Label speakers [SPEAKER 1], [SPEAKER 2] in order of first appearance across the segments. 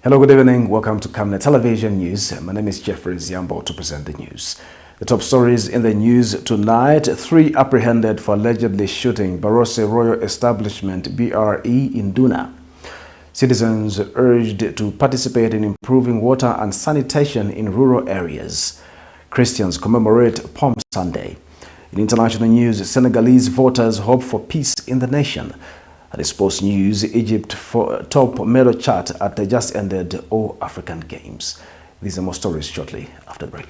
[SPEAKER 1] Hello, good evening. Welcome to Camnet Television News. My name is Jeffrey Ziambo to present the news. The top stories in the news tonight: 3 apprehended for allegedly shooting BAROTSE Royal Establishment-BRE in Induna. Citizens urged to participate in improving water and sanitation in rural areas. Christians commemorate Palm Sunday. In international news, Senegalese voters hope for peace in the nation. At the sports news, Egypt for top medal chart at the just ended All African Games. These are more stories shortly after the break.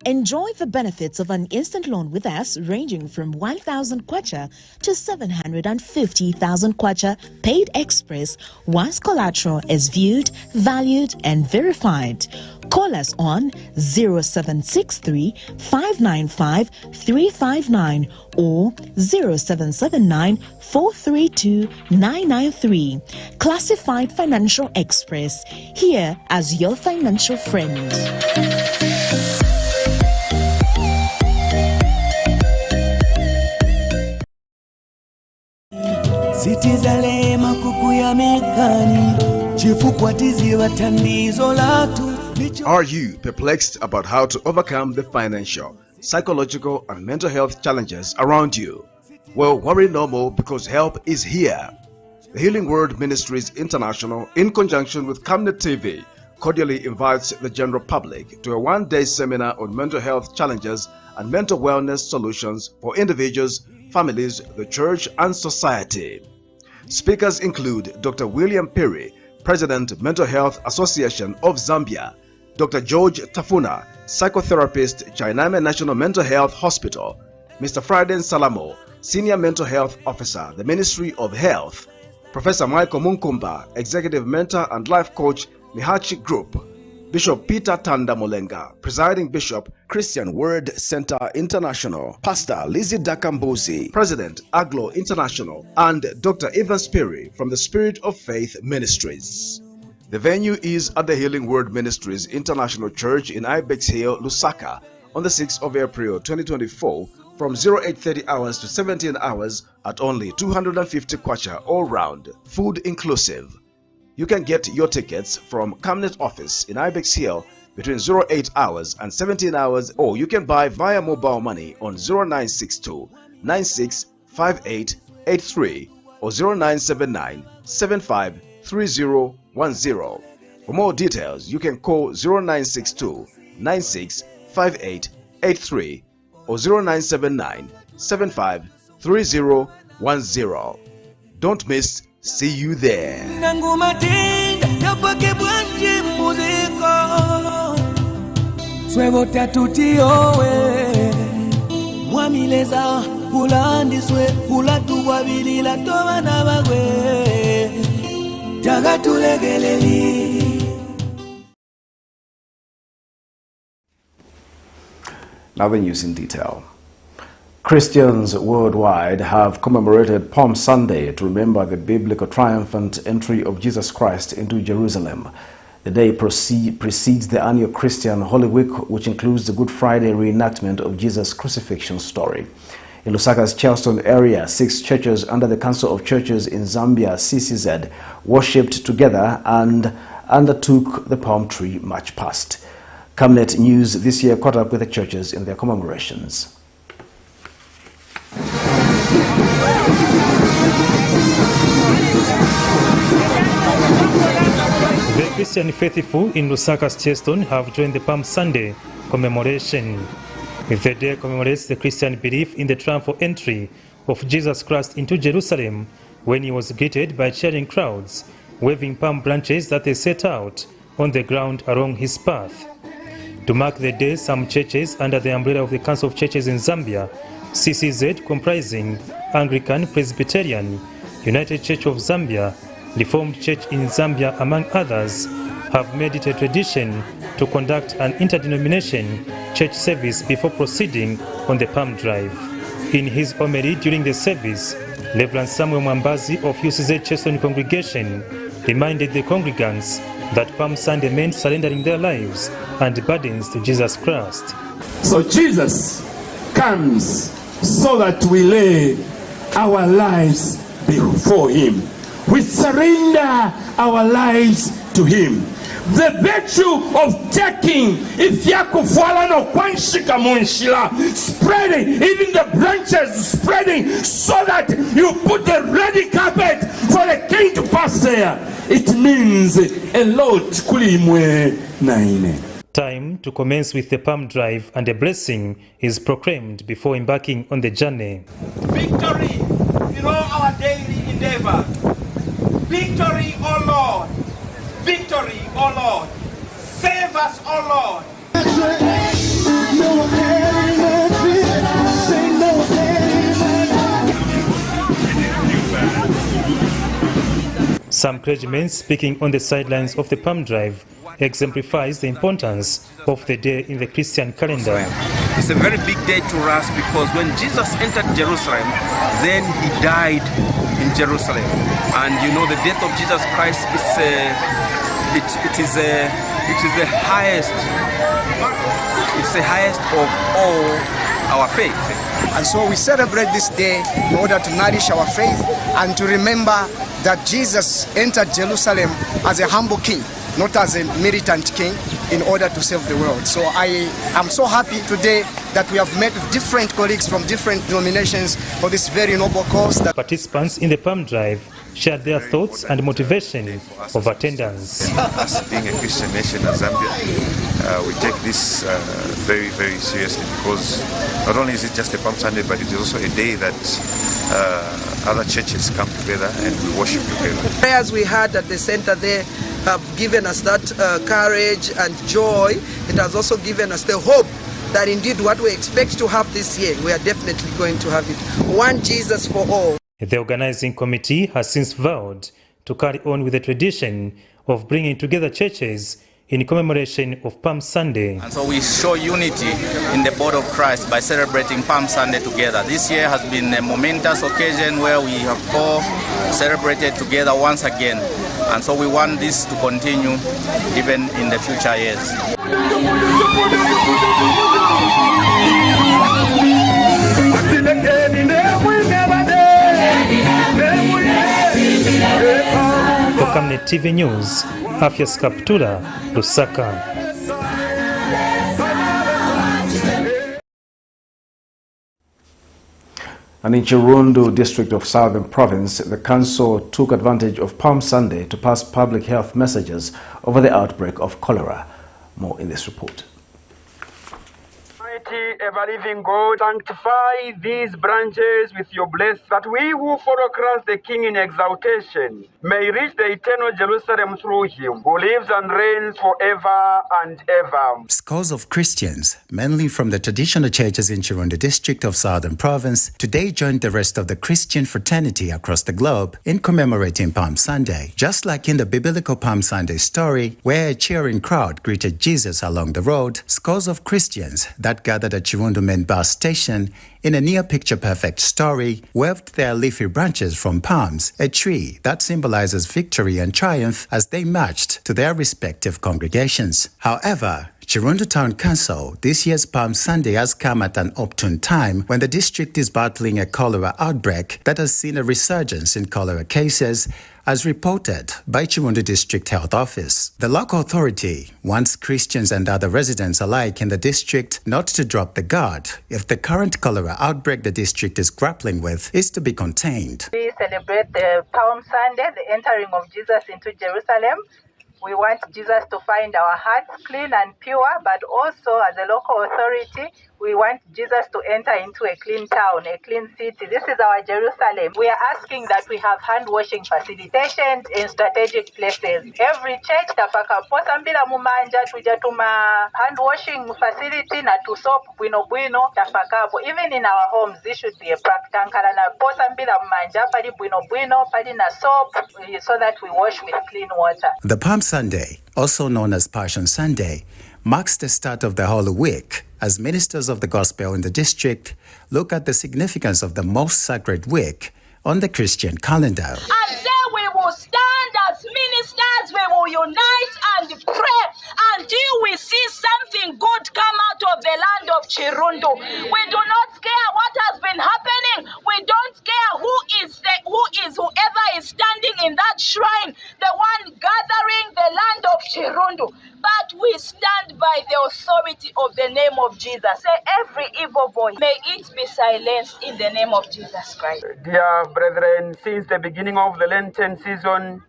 [SPEAKER 2] Enjoy the benefits of an instant loan with us ranging from 1,000 kwacha to 750,000 kwacha paid express once collateral is viewed, valued and verified. Call us on 0763 595 359 or 0779 432 993. Classified Financial Express, here as your financial friend.
[SPEAKER 3] Sitizalema kukuya mekani chifukwatizi watandizo latu.
[SPEAKER 1] Are you perplexed about how to overcome the financial, psychological and mental health challenges around you? Well, worry no more, because help is here. The Healing Word Ministries International, in conjunction with Camnet TV, cordially invites the general public to a one-day seminar on mental health challenges and mental wellness solutions for individuals, families, the church and society. Speakers include Dr. William Perry, President, Mental Health Association of Zambia; Dr. George Tafuna, psychotherapist, Chainame National Mental Health Hospital; Mr. Friday Salamo, Senior Mental Health Officer, the Ministry of Health; Professor Michael Munkumba, Executive Mentor and Life Coach, Mihachi Group; Bishop Peter Tanda Molenga, Presiding Bishop, Christian Word Center International; Pastor Lizzie Dakambozi, President, Aglo International; and Dr. Evans Perry from the Spirit of Faith Ministries. The venue is at the Healing Word Ministries International Church in Ibex Hill, Lusaka, on the 6th of April 2024 from 0830 hours to 17 hours at only 250 kwacha all round, food inclusive. You can get your tickets from Camnet office in Ibex Hill between 08 hours and 17 hours, or you can buy via mobile money on 0962 965883 or 0979 753010. For more details, you can call 0962 965883 or 0979 753010. Don't miss. See you there. Now the news in detail. Christians worldwide have commemorated Palm Sunday to remember the biblical triumphant entry of Jesus Christ into Jerusalem. The day precedes the annual Christian Holy Week, which includes the Good Friday reenactment of Jesus' crucifixion story. In Lusaka's Charleston area, 6 churches under the Council of Churches in Zambia, CCZ, worshipped together and undertook the palm tree march past. Camnet News this year caught up with the churches in their commemorations.
[SPEAKER 4] The Christian faithful in Lusaka's Charleston have joined the Palm Sunday commemoration. The day commemorates the Christian belief in the triumphal entry of Jesus Christ into Jerusalem, when he was greeted by cheering crowds, waving palm branches that they set out on the ground along his path. To mark the day, some churches under the umbrella of the Council of Churches in Zambia, CCZ, comprising Anglican, Presbyterian, United Church of Zambia, Reformed Church in Zambia, among others, have made it a tradition to conduct an interdenomination church service before proceeding on the Palm Drive. In his homily during the service, Reverend Samuel Mwambazi of UCZ Charleston congregation reminded the congregants that Palm Sunday meant surrendering their lives and burdens to Jesus Christ.
[SPEAKER 5] So Jesus comes so that we lay our lives before him. we surrender our lives to him. The virtue of taking, spreading, even the branches spreading, so that you put a ready carpet for the king to pass there. It means a lot.
[SPEAKER 4] Time to commence with the palm drive and a blessing is proclaimed before embarking on the journey.
[SPEAKER 6] Victory in all our daily endeavor. Victory, O Lord. Victory, O Lord. Save us, O Lord.
[SPEAKER 4] Some clergymen speaking on the sidelines of the palm drive exemplifies the importance of the day in the Christian calendar.
[SPEAKER 7] It's a very big day to us because when Jesus entered Jerusalem, then he died in Jerusalem. And you know, the death of Jesus Christ is the highest. It's the highest of all our faith.
[SPEAKER 8] And so we celebrate this day in order to nourish our faith and to remember that Jesus entered Jerusalem as a humble king, not as a militant king, in order to save the world. So I am so happy today that we have met with different colleagues from different denominations for this very noble cause.
[SPEAKER 4] Participants in the palm drive shared their thoughts and motivation of attendance.
[SPEAKER 9] Us being a Christian nation as Zambia, we take this very, very seriously, because not only is it just a Palm Sunday, but it is also a day that other churches come together and we worship together.
[SPEAKER 10] Prayers we had at the center there have given us that courage and joy. It has also given us the hope that indeed what we expect to have this year, we are definitely going to have it. One Jesus for all.
[SPEAKER 4] The organizing committee has since vowed to carry on with the tradition of bringing together churches in commemoration of Palm Sunday.
[SPEAKER 7] And so we show unity in the body of Christ by celebrating Palm Sunday together. This year has been a momentous occasion where we have all celebrated together once again. And so we want this to continue even in the future years.
[SPEAKER 4] For Camnet TV News, Afias Kaptula, Lusaka.
[SPEAKER 1] And in Chirundu district of Southern Province, the council took advantage of Palm Sunday to pass public health messages over the outbreak of cholera. More in this report.
[SPEAKER 11] Ever living God, sanctify these branches with your blessing, that we who follow Christ the King in exaltation may reach the eternal Jerusalem through him, who lives and reigns forever and ever.
[SPEAKER 12] Scores of Christians, mainly from the traditional churches in Chirundu district of Southern Province, today joined the rest of the Christian fraternity across the globe in commemorating Palm Sunday. Just like in the biblical Palm Sunday story, where a cheering crowd greeted Jesus along the road, scores of Christians that gathered at Chirundu main bus station in a near picture-perfect story waved their leafy branches from palms, a tree that symbolizes victory and triumph, as they marched to their respective congregations. However, Chirundu Town Council, this year's Palm Sunday has come at an opportune time when the district is battling a cholera outbreak that has seen a resurgence in cholera cases, as reported by Chirundu District Health Office. The local authority wants Christians and other residents alike in the district not to drop the guard if the current cholera outbreak the district is grappling with is to be contained.
[SPEAKER 13] We celebrate the Palm Sunday, the entering of Jesus into Jerusalem. We want Jesus to find our hearts clean and pure, but also as a local authority, we want Jesus to enter into a clean town, a clean city. This is our Jerusalem. We are asking that we have hand-washing facilitations in strategic places. Every church, tafakaposa mbila mumanja tujatuma hand-washing facility na to soap bwino tafakapo. Even in our homes, this should be a practice. Tankala na posa mbila mumanja pali bwino pali na soap, so that we wash with clean water.
[SPEAKER 12] The Palm Sunday, also known as Passion Sunday, marks the start of the Holy Week as ministers of the gospel in the district look at the significance of the most sacred week on the Christian calendar.
[SPEAKER 14] And then we will stand as ministers, we will unite and pray until we see something good come out of the land of Chirundu. We do not care what has been happening. We don't care whoever is standing in that shrine, the one gathering the land of Chirundu. But we stand by the authority of the name of Jesus. Say, every evil voice, may it be silenced in the name of Jesus Christ.
[SPEAKER 11] Dear brethren, since the beginning of the Lenten season,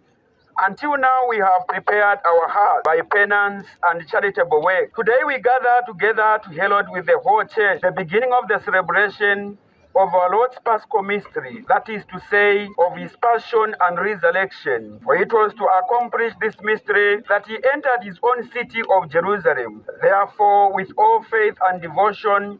[SPEAKER 11] until now we have prepared our hearts by penance and charitable work. Today we gather together to herald with the whole church the beginning of the celebration of our Lord's Paschal mystery, that is to say, of his passion and resurrection. For it was to accomplish this mystery that he entered his own city of Jerusalem. Therefore, with all faith and devotion,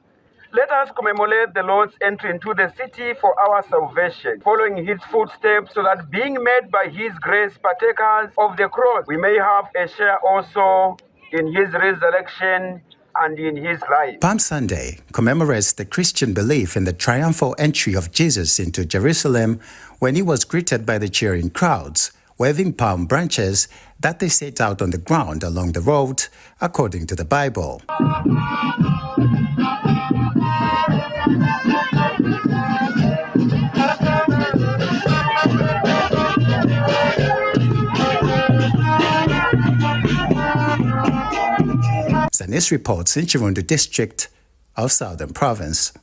[SPEAKER 11] let us commemorate the Lord's entry into the city for our salvation, following his footsteps, so that being made by his grace partakers of the cross, we may have a share also in his resurrection and in his life.
[SPEAKER 12] Palm Sunday commemorates the Christian belief in the triumphal entry of Jesus into Jerusalem when he was greeted by the cheering crowds, waving palm branches that they set out on the ground along the road, according to the Bible. Zanis reports in Chirundu district of Southern Province.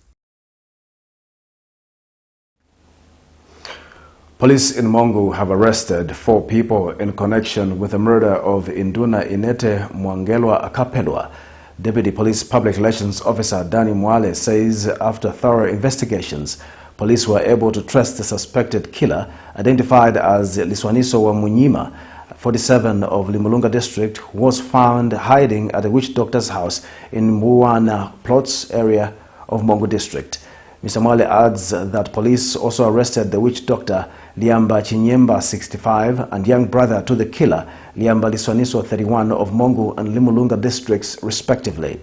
[SPEAKER 1] Police in Mongu have arrested 4 people in connection with the murder of Induna Inete Mwangelwa Akapelwa. Deputy Police Public Relations Officer Danny Mwale says after thorough investigations, police were able to trace the suspected killer, identified as Liswaniso wa Munyima, 47 of Limulunga district, who was found hiding at a witch doctor's house in Muwana Plots area of Mongu district. Mr. Mwale adds that police also arrested the witch doctor Liamba Chinyemba, 65, and young brother to the killer Liamba Liswaniso, 31, of Mongu and Limulunga districts respectively.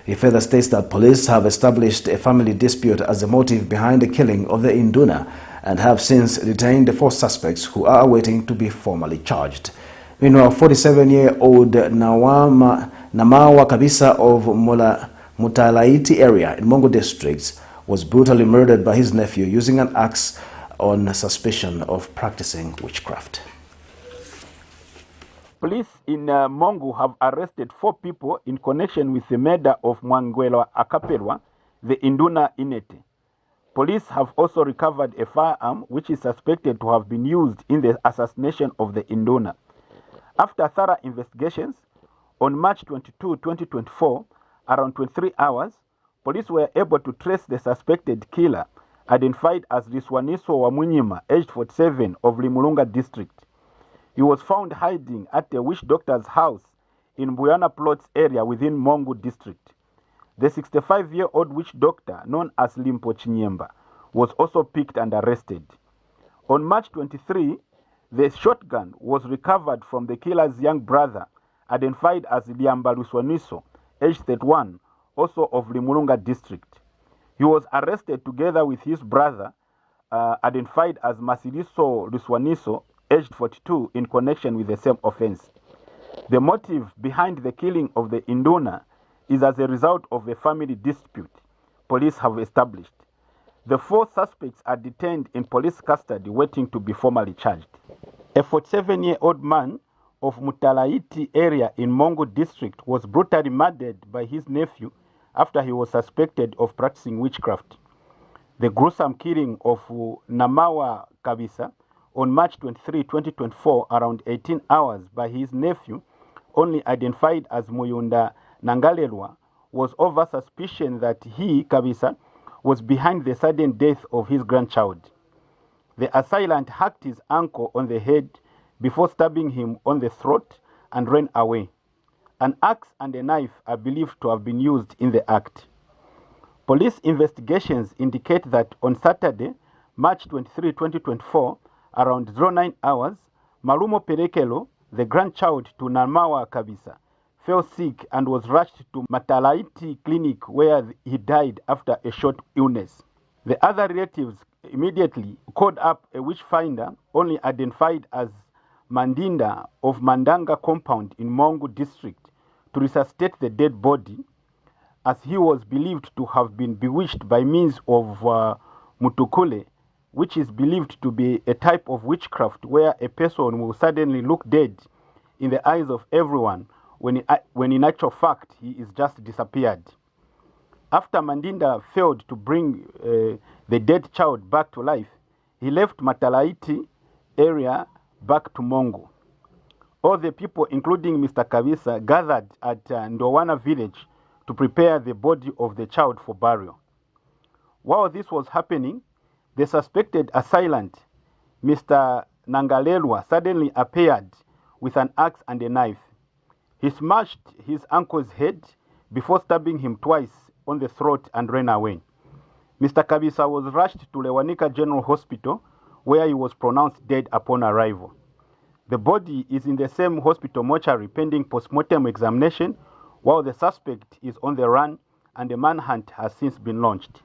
[SPEAKER 1] He further states that police have established a family dispute as the motive behind the killing of the Induna and have since detained the 4 suspects who are waiting to be formally charged. Meanwhile, 47-year-old Namawa Kabisa of Mutalaiti area in Mongo districts was brutally murdered by his nephew using an axe on suspicion of practicing witchcraft.
[SPEAKER 6] Police in Mongu have arrested 4 people in connection with the murder of Mwangwelwa Akapelwa, the Induna Inete. Police have also recovered a firearm which is suspected to have been used in the assassination of the Induna. After thorough investigations, on March 22, 2024, around 23 hours, police were able to trace the suspected killer, identified as Liswaniso wa Munyima, aged 47, of Limulunga district. He was found hiding at a witch doctor's house in Buyana Plots area within Mongu district. The 65-year-old witch doctor, known as Limpo Chinyemba, was also picked and arrested. On March 23, the shotgun was recovered from the killer's young brother, identified as Liamba Luswaniso, aged 31, also of Limulunga district. He was arrested together with his brother, identified as Masiliso Luswaniso, aged 42, in connection with the same offense. The motive behind the killing of the Induna is as a result of a family dispute police have established. The 4 suspects are detained in police custody waiting to be formally charged. A 47-year-old man of Mutalaiti area in Mongo district was brutally murdered by his nephew after he was suspected of practicing witchcraft. The gruesome killing of Namawa Kabisa on March 23, 2024, around 18 hours by his nephew, only identified as Muyunda Nangalelwa, was over suspicion that he, Kabisa, was behind the sudden death of his grandchild. The assailant hacked his uncle on the head before stabbing him on the throat and ran away. An axe and a knife are believed to have been used in the act. Police investigations indicate that on Saturday, March 23, 2024, around 09 hours, Malumo Perekelo, the grandchild to Namawa Kabisa, fell sick and was rushed to Matalaiti Clinic, where he died after a short illness. The other relatives immediately called up a witch finder, only identified as Mandinda of Mandanga compound in Mongu district, to resuscitate the dead body, as he was believed to have been bewitched by means of Mutukule, which is believed to be a type of witchcraft where a person will suddenly look dead in the eyes of everyone when in actual fact he is just disappeared. After Mandinda failed to bring the dead child back to life, he left Matalaiti area back to Mongo. All the people, including Mr. Kabisa, gathered at Ndowana village to prepare the body of the child for burial. While this was happening, the suspected assailant, Mr. Nangalelwa, suddenly appeared with an axe and a knife. He smashed his uncle's head before stabbing him twice on the throat and ran away. Mr. Kabisa was rushed to Lewanika General Hospital, where he was pronounced dead upon arrival. The body is in the same hospital mortuary pending post-mortem examination, while the suspect is on the run and a manhunt has since been launched.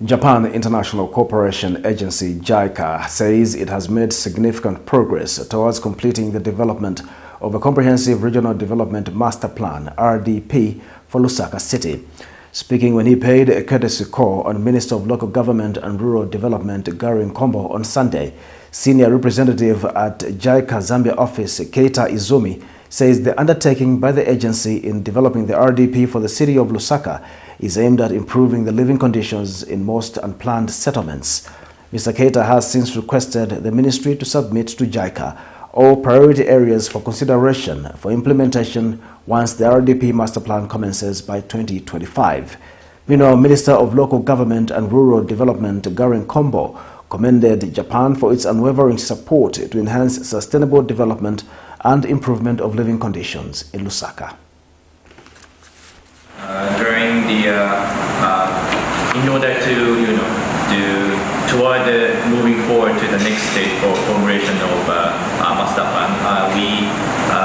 [SPEAKER 1] Japan International Cooperation Agency JICA says it has made significant progress towards completing the development of a comprehensive regional development master plan (RDP) for Lusaka City. Speaking when he paid a courtesy call on Minister of Local Government and Rural Development Gary Nkombo on Sunday, senior representative at JICA Zambia office Keita Izumi says the undertaking by the agency in developing the RDP for the city of Lusaka is aimed at improving the living conditions in most unplanned settlements. Mr. Keita has since requested the ministry to submit to JICA all priority areas for consideration for implementation once the RDP master plan commences by 2025. Meanwhile, Minister of Local Government and Rural Development Gary Nkombo commended Japan for its unwavering support to enhance sustainable development and improvement of living conditions in Lusaka.
[SPEAKER 15] During the in order to toward moving forward to the next stage for formulation of master plan, we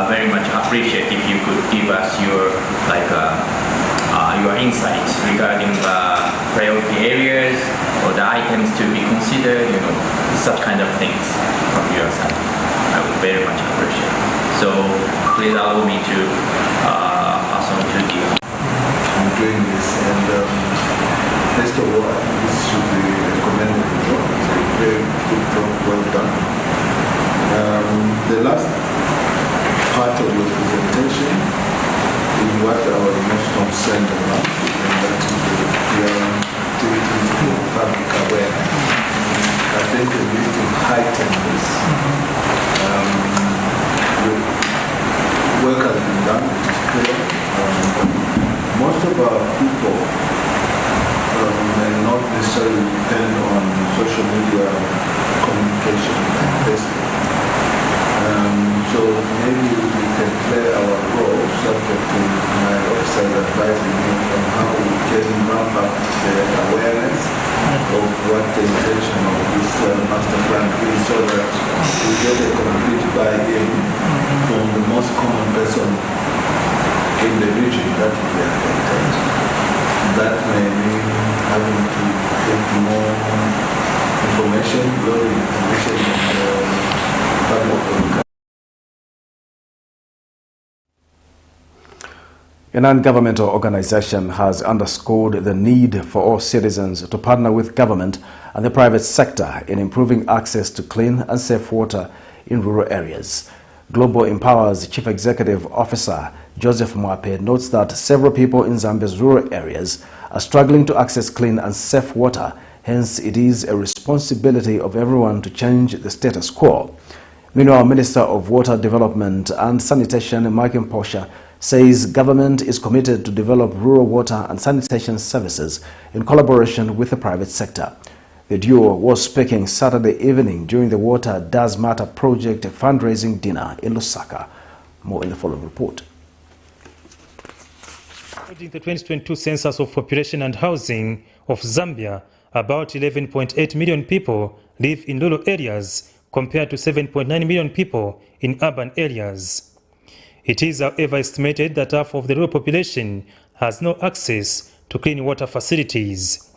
[SPEAKER 15] very much appreciate if you could give us your insights regarding the priority areas or the items to be considered, such kind of things from your side. I would very much appreciate. So please allow me to pass on to you.
[SPEAKER 16] I'm doing this, and first of all, this should be recommended. It's a very good job, well done. The last part of your presentation is what I was most concerned about, and that is the activities for public awareness. I think we need to heighten this. Work has been done, it is clear. Most of our people may not necessarily depend on social media communication like Facebook. So maybe we can play our role, subject to my officers advising me on how we can ramp up the awareness of what the intention of this master plan is, so that we get a complete buy-in from the most common person in the region that will be affected. That may mean having to get more information, global information on the public.
[SPEAKER 1] A non-governmental organization has underscored the need for all citizens to partner with government and the private sector in improving access to clean and safe water in rural areas. Global Empower's Chief Executive Officer Joseph Mwape notes that several people in Zambia's rural areas are struggling to access clean and safe water. Hence, it is a responsibility of everyone to change the status quo. Meanwhile, Minister of Water Development and Sanitation Mike Mposha says government is committed to develop rural water and sanitation services in collaboration with the private sector. The duo was speaking Saturday evening during the Water Does Matter project fundraising dinner in Lusaka. More in the following report.
[SPEAKER 4] According to the 2022 Census of Population and Housing of Zambia, about 11.8 million people live in rural areas compared to 7.9 million people in urban areas. It is, however, estimated that half of the rural population has no access to clean water facilities.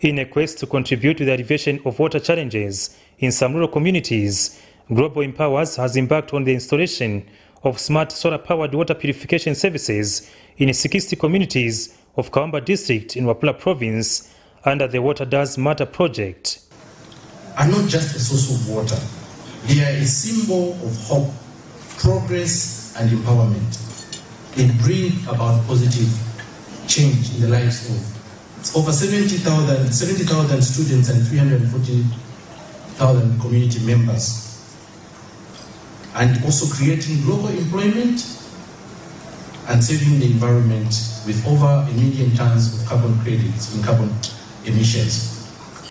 [SPEAKER 4] In a quest to contribute to the alleviation of water challenges in some rural communities, Global Empowers has embarked on the installation of smart solar-powered water purification services in 60 communities of Kawamba district in Wapula province under the Water Does Matter project.
[SPEAKER 17] Are not just a source of water. They are a symbol of hope, progress, and empowerment. They bring about positive change in the lives of over 70,000 students and 340,000 community members, and also creating local employment and saving the environment with over 1 million tons of carbon credits in carbon emissions.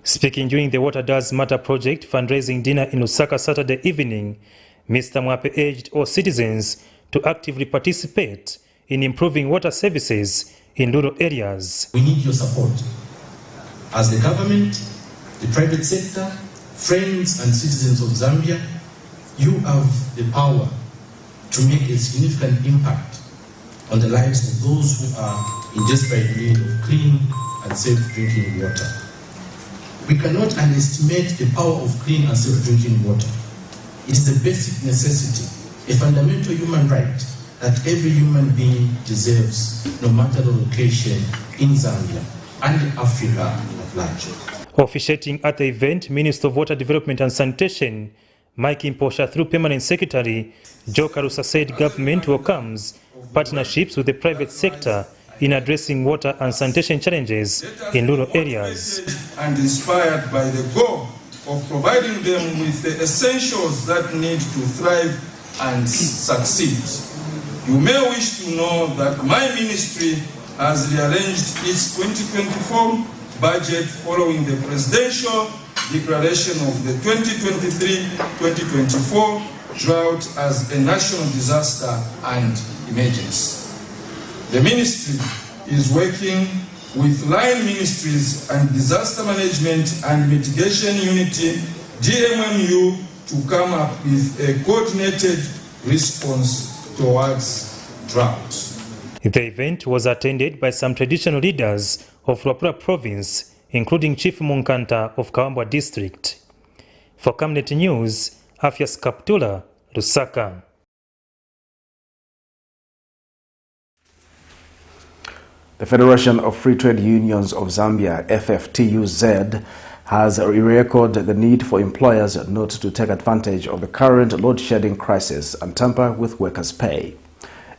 [SPEAKER 4] Speaking during the Water Does Matter project fundraising dinner in Lusaka Saturday evening, Mr. Mwape urged all citizens to actively participate in improving water services in rural areas.
[SPEAKER 17] We need your support. As the government, the private sector, friends and citizens of Zambia, you have the power to make a significant impact on the lives of those who are in desperate need of clean and safe drinking water. We cannot underestimate the power of clean and safe drinking water. It is a basic necessity, a fundamental human right that every human being deserves, no matter the location in Zambia and Africa at large.
[SPEAKER 4] Officiating at the event, Minister of Water Development and Sanitation, Mike Imposha, through Permanent Secretary Joe Karusa, said government welcomes partnerships with the private sector in addressing water and sanitation challenges in rural areas.
[SPEAKER 18] And inspired by the goal of providing them with the essentials that need to thrive and succeed. You may wish to know that my ministry has rearranged its 2024 budget following the presidential declaration of the 2023-2024 drought as a national disaster and emergency. The ministry is working with line ministries and disaster management and mitigation unity, DMMU, to come up with a coordinated response towards drought.
[SPEAKER 4] The event was attended by some traditional leaders of Wapula province, including Chief Munkanta of Kawamba district. For Camnet News, Afias Kaptula, Lusaka.
[SPEAKER 1] The Federation of Free Trade Unions of Zambia, FFTUZ, has re-recorded the need for employers not to take advantage of the current load-shedding crisis and tamper with workers' pay.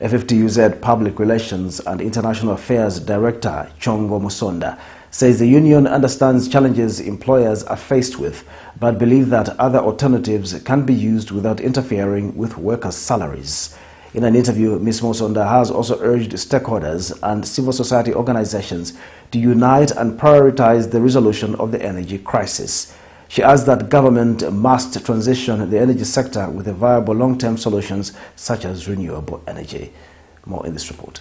[SPEAKER 1] FFTUZ Public Relations and International Affairs Director Chongo Musonda says the union understands challenges employers are faced with, but believe that other alternatives can be used without interfering with workers' salaries. In an interview, Ms. Musonda has also urged stakeholders and civil society organizations to unite and prioritize the resolution of the energy crisis. She adds that government must transition the energy sector with viable long-term solutions such as renewable energy. More in this report.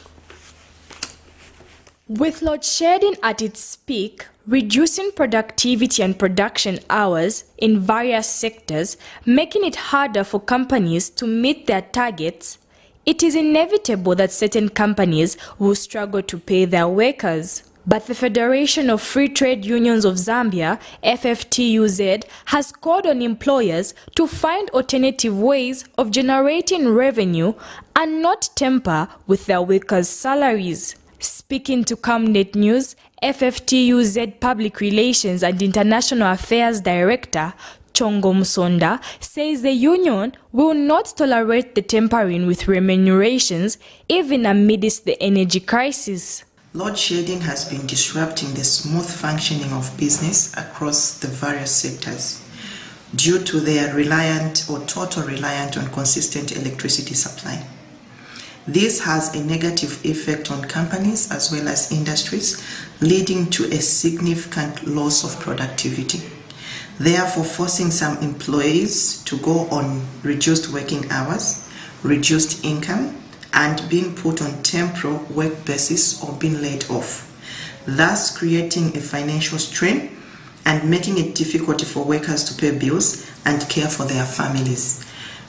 [SPEAKER 19] With load shedding at its peak, reducing productivity and production hours in various sectors, making it harder for companies to meet their targets, it is inevitable that certain companies will struggle to pay their workers. But the Federation of Free Trade Unions of Zambia, FFTUZ, has called on employers to find alternative ways of generating revenue and not tamper with their workers' salaries. Speaking to Camnet News, FFTUZ Public Relations and International Affairs Director Chongo Musonda says the union will not tolerate the tampering with remunerations even amidst the energy crisis.
[SPEAKER 20] Load shedding has been disrupting the smooth functioning of business across the various sectors due to their reliant or total reliant on consistent electricity supply. This has a negative effect on companies as well as industries, leading to a significant loss of productivity, therefore forcing some employees to go on reduced working hours, reduced income, and being put on temporary work basis or being laid off, thus creating a financial strain and making it difficult for workers to pay bills and care for their families.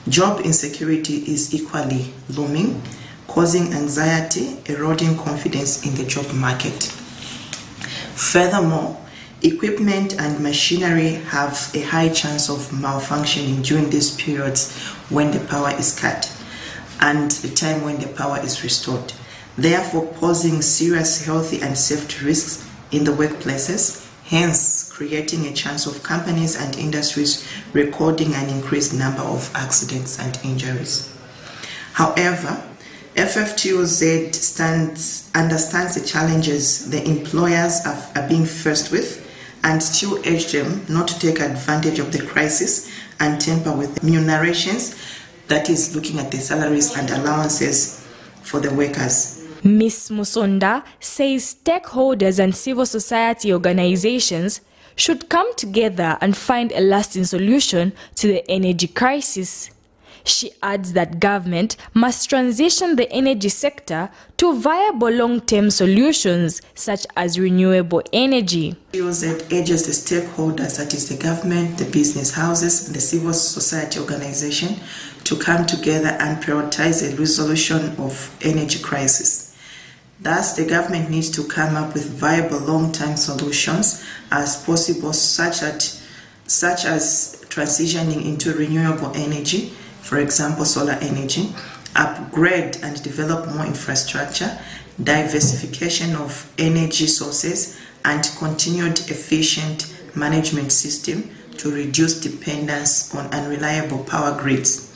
[SPEAKER 20] Job insecurity is equally looming, causing anxiety, eroding confidence in the job market. Furthermore, equipment and machinery have a high chance of malfunctioning during these periods when the power is cut and the time when the power is restored. therefore posing serious health and safety risks in the workplaces, hence creating a chance of companies and industries recording an increased number of accidents and injuries. However, FFTOZ understands the challenges the employers are being faced with and still urge them not to take advantage of the crisis and tamper with remunerations, that is looking at the salaries and allowances for the workers.
[SPEAKER 19] Ms. Musonda says stakeholders and civil society organizations should come together and find a lasting solution to the energy crisis. She adds that government must transition the energy sector to viable long-term solutions such as renewable energy.
[SPEAKER 20] UZ urges the stakeholders, that is the government, the business houses, and the civil society organization, to come together and prioritize a resolution of energy crisis. Thus, the government needs to come up with viable long-term solutions as possible, such as transitioning into renewable energy, for example, solar energy, upgrade and develop more infrastructure, diversification of energy sources, and continued efficient management system to reduce dependence on unreliable power grids.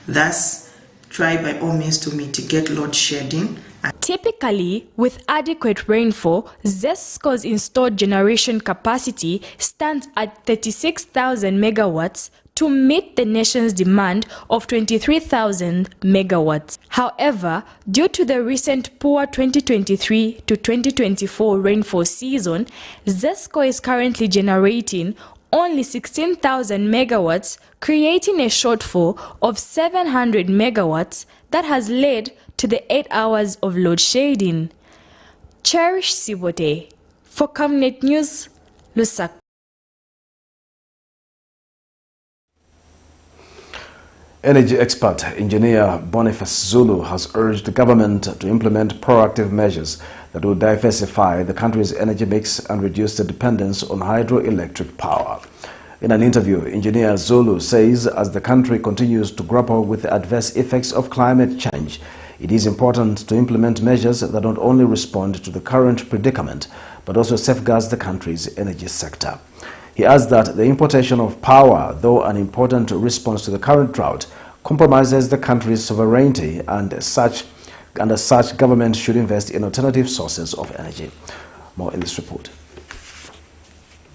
[SPEAKER 20] Thus, try by all means to mitigate load shedding.
[SPEAKER 19] Typically, with adequate rainfall, ZESCO's installed generation capacity stands at 36,000 megawatts to meet the nation's demand of 23,000 megawatts. However, due to the recent poor 2023 to 2024 rainfall season, ZESCO is currently generating only 16,000 megawatts, creating a shortfall of 700 megawatts that has led to the 8 hours of load shedding. Cherish Sibote for Camnet News, Lusaka.
[SPEAKER 1] Energy expert engineer Boniface Zulu has urged the government to implement proactive measures that will diversify the country's energy mix and reduce the dependence on hydroelectric power. In an interview, engineer Zulu says as the country continues to grapple with the adverse effects of climate change, it is important to implement measures that not only respond to the current predicament, but also safeguards the country's energy sector. He adds that the importation of power, though an important response to the current drought, compromises the country's sovereignty, and as such, government should invest in alternative sources of energy. More in this report.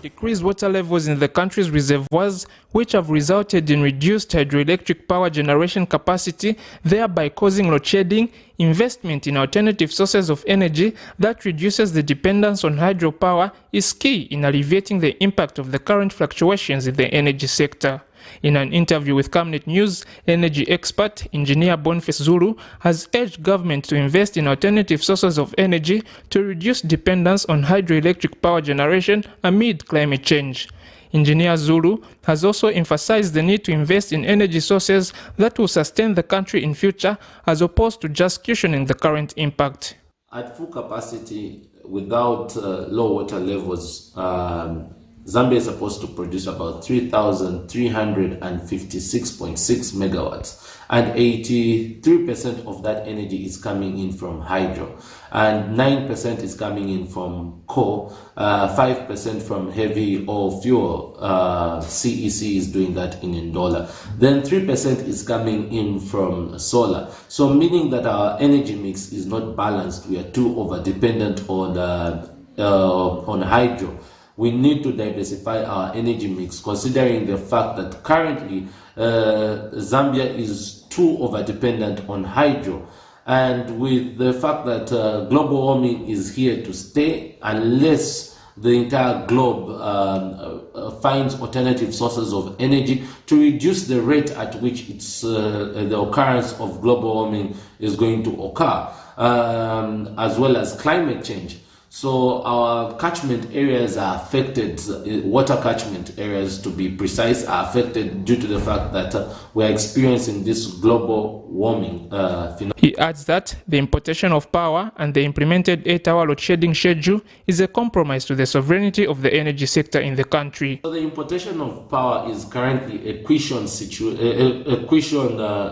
[SPEAKER 21] Decreased water levels in the country's reservoirs, which have resulted in reduced hydroelectric power generation capacity, thereby causing load shedding. Investment in alternative sources of energy that reduces the dependence on hydropower is key in alleviating the impact of the current fluctuations in the energy sector. In an interview with Camnet News, energy expert engineer Boniface Zulu has urged government to invest in alternative sources of energy to reduce dependence on hydroelectric power generation amid climate change. Engineer Zulu has also emphasized the need to invest in energy sources that will sustain the country in future, as opposed to just cushioning the current impact.
[SPEAKER 22] At full capacity, without low water levels, Zambia is supposed to produce about 3,356.6 megawatts, and 83% of that energy is coming in from hydro, and 9% is coming in from coal, 5% from heavy oil fuel. CEC is doing that in INDUNA. Then 3% is coming in from solar. So meaning that our energy mix is not balanced. We are too over dependent on hydro. We need to diversify our energy mix, considering the fact that currently Zambia is too over-dependent on hydro. And with the fact that global warming is here to stay, unless the entire globe finds alternative sources of energy to reduce the rate at which the occurrence of global warming is going to occur, as well as climate change. So our catchment areas are affected, water catchment areas to be precise, are affected due to the fact that we're experiencing this global warming phenomenon.
[SPEAKER 21] He adds that the importation of power and the implemented 8-hour load shedding schedule is a compromise to the sovereignty of the energy sector in the country.
[SPEAKER 22] So the importation of power is currently a cushion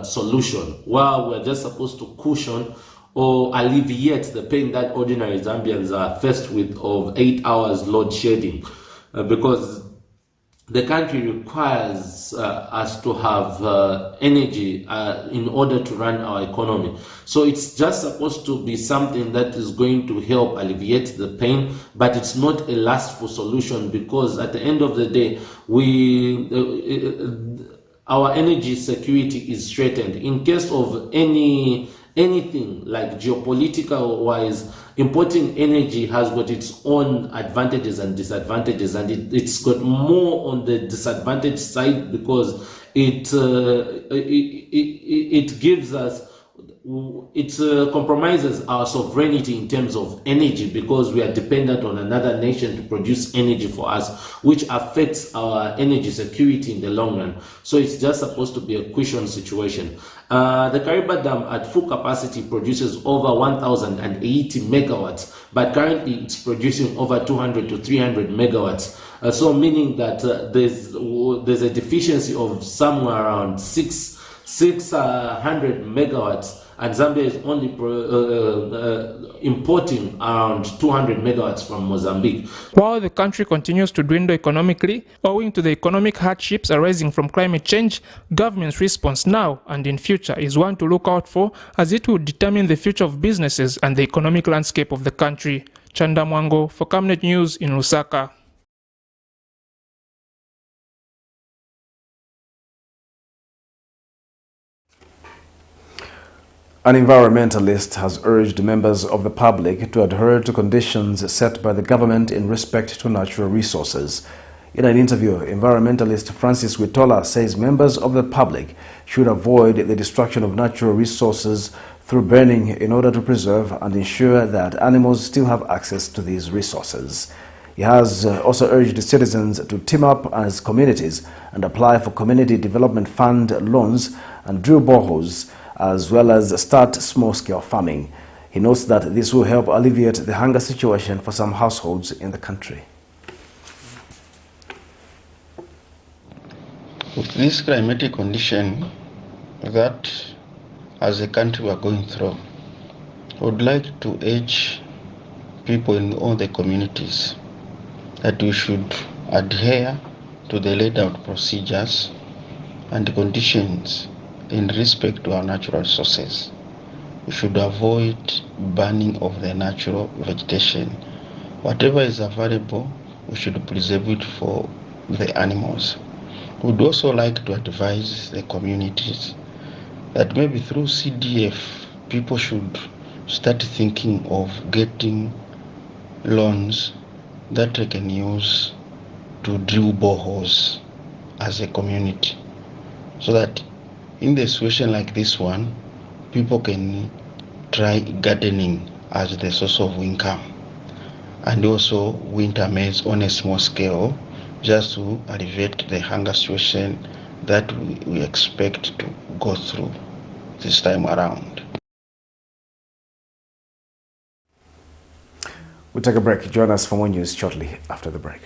[SPEAKER 22] solution, while we're just supposed to cushion or alleviate the pain that ordinary Zambians are faced with of 8 hours load shedding, because the country requires us to have energy in order to run our economy. So it's just supposed to be something that is going to help alleviate the pain, but it's not a lastful solution, because at the end of the day, our energy security is threatened. In case of anything like geopolitical wise, importing energy has got its own advantages and disadvantages, and it's got more on the disadvantage side, because it gives us, it compromises our sovereignty in terms of energy, because we are dependent on another nation to produce energy for us, which affects our energy security in the long run. So it's just supposed to be a cushion situation. The Kariba Dam at full capacity produces over 1,080 megawatts, but currently it's producing over 200 to 300 megawatts. So meaning that there's a deficiency of somewhere around 600 megawatts, and Zambia is only importing around 200 megawatts from Mozambique.
[SPEAKER 21] While the country continues to dwindle economically, owing to the economic hardships arising from climate change, government's response now and in future is one to look out for, as it will determine the future of businesses and the economic landscape of the country. Chanda Mwango for Camnet News in Lusaka.
[SPEAKER 1] An environmentalist has urged members of the public to adhere to conditions set by the government in respect to natural resources. In an interview, environmentalist Francis Witola says members of the public should avoid the destruction of natural resources through burning in order to preserve and ensure that animals still have access to these resources. He has also urged citizens to team up as communities and apply for Community Development Fund loans and drill boreholes, as well as start small-scale farming. He notes that this will help alleviate the hunger situation for some households in the country.
[SPEAKER 2] With this climatic condition that as a country we are going through, I would like to urge people in all the communities that we should adhere to the laid out procedures and conditions in respect to our natural resources. We should avoid burning of the natural vegetation. Whatever is available, we should preserve it for the animals. We would also like to advise the communities that maybe through CDF, people should start thinking of getting loans that they can use to drill boreholes as a community, so that in the situation like this one, people can try gardening as the source of income, and also winter maize on a small scale, just to alleviate the hunger situation that we expect to go through this time around.
[SPEAKER 1] We'll take a break. Join us for more news shortly after the break.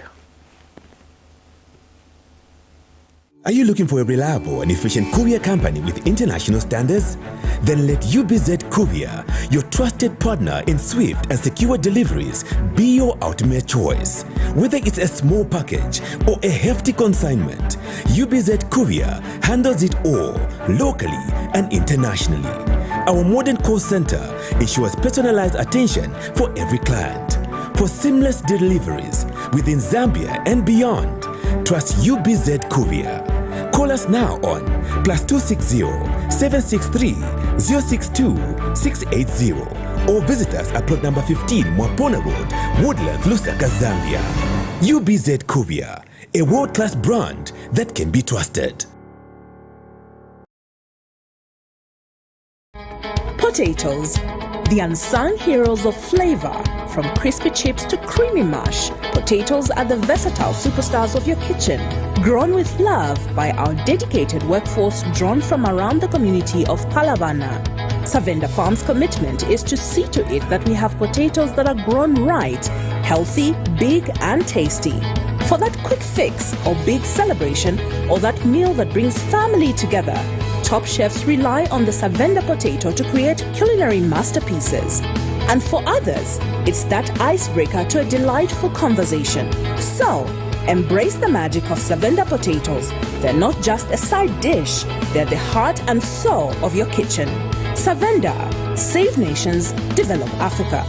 [SPEAKER 3] Are you looking for a reliable and efficient courier company with international standards? Then let UBZ Courier, your trusted partner in swift and secure deliveries, be your ultimate choice. Whether it's a small package or a hefty consignment, UBZ Courier handles it all, locally and internationally. Our modern call center ensures personalized attention for every client. For seamless deliveries within Zambia and beyond, trust UBZ Courier. Call us now on +260-763-062-680 or visit us at plot number 15 Mwapona Road, Woodland, Lusaka, Zambia. UBZ Courier, a world-class brand that can be trusted.
[SPEAKER 23] Potatoes, the unsung heroes of flavor. From crispy chips to creamy mash, potatoes are the versatile superstars of your kitchen. Grown with love by our dedicated workforce drawn from around the community of Palavana. Savenda Farm's commitment is to see to it that we have potatoes that are grown right, healthy, big and tasty. For that quick fix or big celebration or that meal that brings family together, top chefs rely on the Savenda potato to create culinary masterpieces. And for others, it's that icebreaker to a delightful conversation. So, embrace the magic of Savenda potatoes. They're not just a side dish, they're the heart and soul of your kitchen. Savenda, save nations, develop Africa.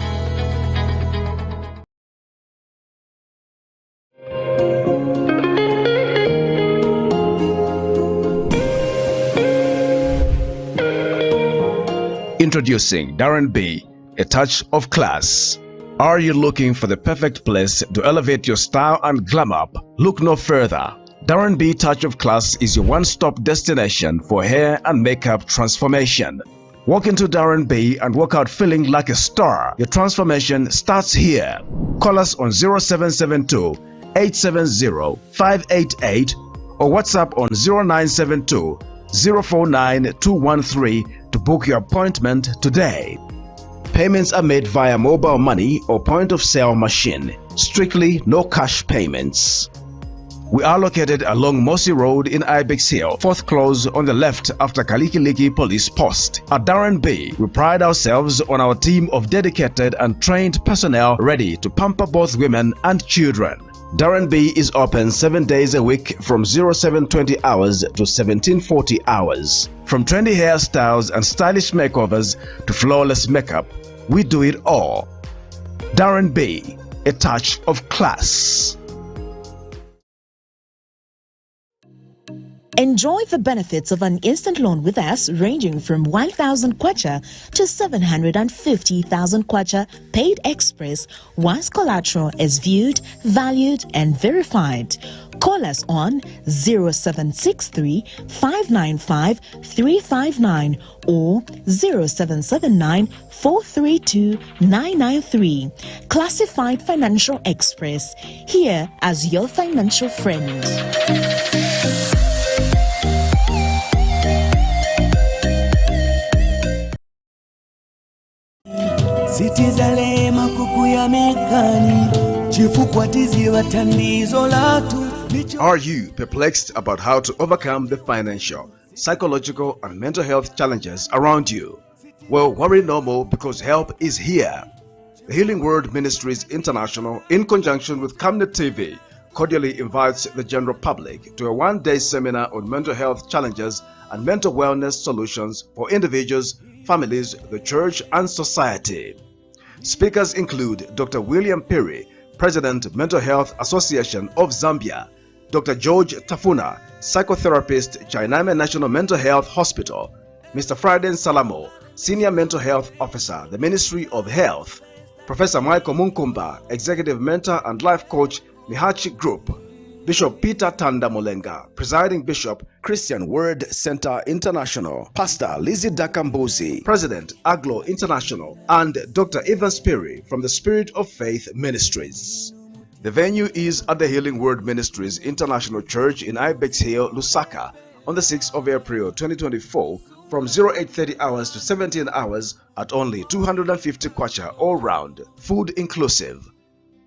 [SPEAKER 1] Introducing Darren B, a touch of class. Are you looking for the perfect place to elevate your style and glam up? Look no further. Darren B Touch of Class is your one-stop destination for hair and makeup transformation. Walk into Darren B and walk out feeling like a star. Your transformation starts here. Call us on 0772 870 588 or WhatsApp on 0972 049 213 to book your appointment today. Payments are made via mobile money or point-of-sale machine. Strictly no cash payments. We are located along Mossy Road in Ibex Hill, 4th close on the left after Kalikiliki Police Post. At Darren B, we pride ourselves on our team of dedicated and trained personnel ready to pamper both women and children. Darren B is open 7 days a week from 0720 hours to 1740 hours. From trendy hairstyles and stylish makeovers to flawless makeup, we do it all. Darren B, a touch of class.
[SPEAKER 23] Enjoy the benefits of an instant loan with us ranging from 1,000 kwacha to 750,000 kwacha paid express once collateral is viewed, valued and verified. Call us on 0763 595 359 or 0779 432 993. Classified Financial Express, here as your financial friend.
[SPEAKER 5] Sitizalema kukuya mekani chifukwatizi watandizo latu.
[SPEAKER 1] Are you perplexed about how to overcome the financial, psychological and mental health challenges around you? Well, worry no more because help is here. The Healing Word Ministries International, in conjunction with Camnet TV, cordially invites the general public to a one-day seminar on mental health challenges and mental wellness solutions for individuals, families, the church and society. Speakers include Dr. William Perry, President, Mental Health Association of Zambia, Dr. George Tafuna, psychotherapist, Chainame National Mental Health Hospital, Mr. Friday Salamo, Senior Mental Health Officer, the Ministry of Health, Professor Michael Munkumba, Executive Mentor and Life Coach, Mihachi Group, Bishop Peter Tanda Molenga, Presiding Bishop, Christian Word Center International, Pastor Lizzie Dakambuzi, President, Aglo International, and Dr. Evans Perry from the Spirit of Faith Ministries. The venue is at the Healing Word Ministries International Church in Ibex Hill, Lusaka, on the 6th of April 2024 from 0830 hours to 17 hours at only 250 kwacha all round, food inclusive.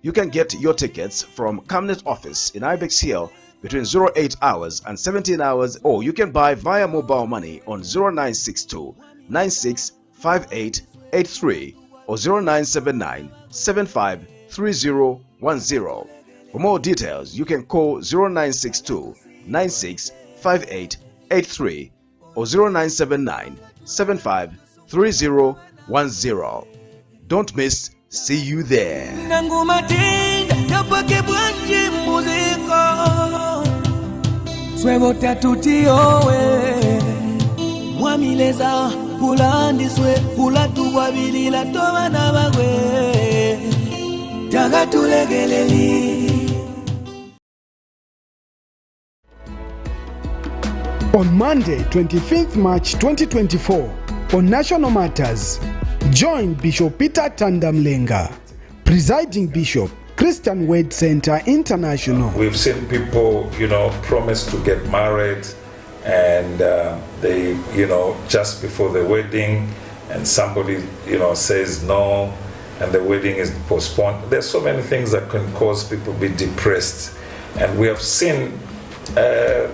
[SPEAKER 1] You can get your tickets from Camnet office in Ibex Hill between 08 hours and 17 hours, or you can buy via mobile money on 0962 965883 or 0979 753010. For more details, you can call 0962 965883 or 0979 753010. Don't miss. See you there.
[SPEAKER 8] On Monday, 25th March 2024, on National Matters, join Bishop Peter Tanda Mlenga, Presiding Bishop, Christian Word Center International.
[SPEAKER 9] We've seen people, promise to get married and they, just before the wedding and somebody, says no and the wedding is postponed. There's so many things that can cause people to be depressed. And we have seen a